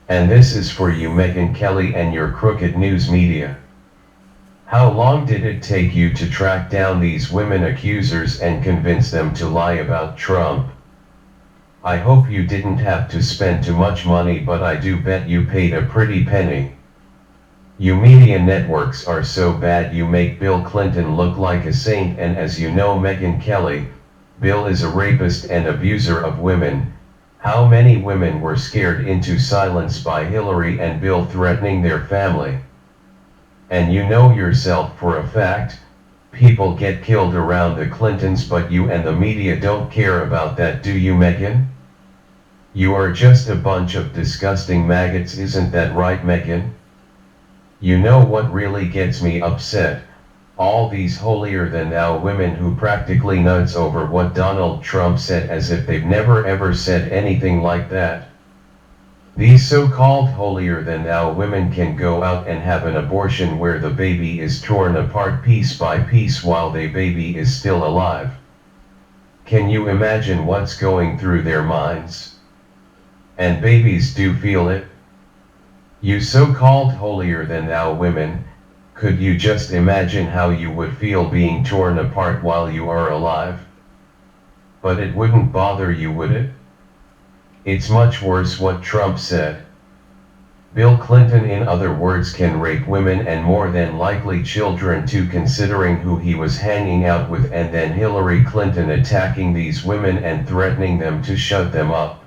And this is for you, Megyn Kelly, and your crooked news media. How long did it take you to track down these women accusers and convince them to lie about Trump? I hope you didn't have to spend too much money, but I do bet you paid a pretty penny. You media networks are so bad you make Bill Clinton look like a saint, and as you know, Megyn Kelly, Bill is a rapist and abuser of women. How many women were scared into silence by Hillary and Bill threatening their family? And you know yourself for a fact, people get killed around the Clintons, but you and the media don't care about that, do you, Megyn? You are just a bunch of disgusting maggots, isn't that right, Megyn? You know what really gets me upset? All these holier-than-thou women who practically nuts over what Donald Trump said as if they've never ever said anything like that. These so-called holier-than-thou women can go out and have an abortion where the baby is torn apart piece by piece while the baby is still alive. Can you imagine what's going through their minds? And babies do feel it. You so-called holier-than-thou women, could you just imagine how you would feel being torn apart while you are alive? But it wouldn't bother you, would it? It's much worse what Trump said. Bill Clinton, in other words, can rape women and more than likely children too, considering who he was hanging out with, and then Hillary Clinton attacking these women and threatening them to shut them up.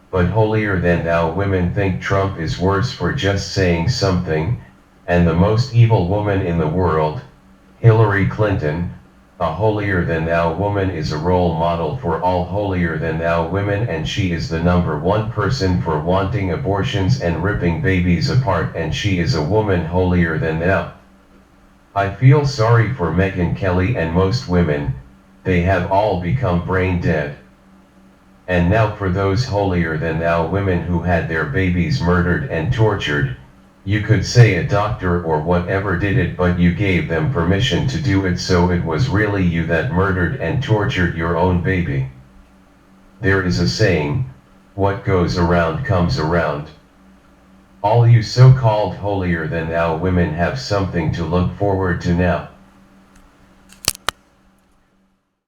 But holier-than-thou women think Trump is worse for just saying something, and the most evil woman in the world, Hillary Clinton, a holier-than-thou woman, is a role model for all holier-than-thou women, and she is the #1 person for wanting abortions and ripping babies apart, and she is a woman holier than thou. I feel sorry for Megyn Kelly and most women, they have all become brain dead. And now for those holier-than-thou women who had their babies murdered and tortured, you could say a doctor or whatever did it, but you gave them permission to do it, so it was really you that murdered and tortured your own baby. There is a saying, what goes around comes around. All you so-called holier-than-thou women have something to look forward to now.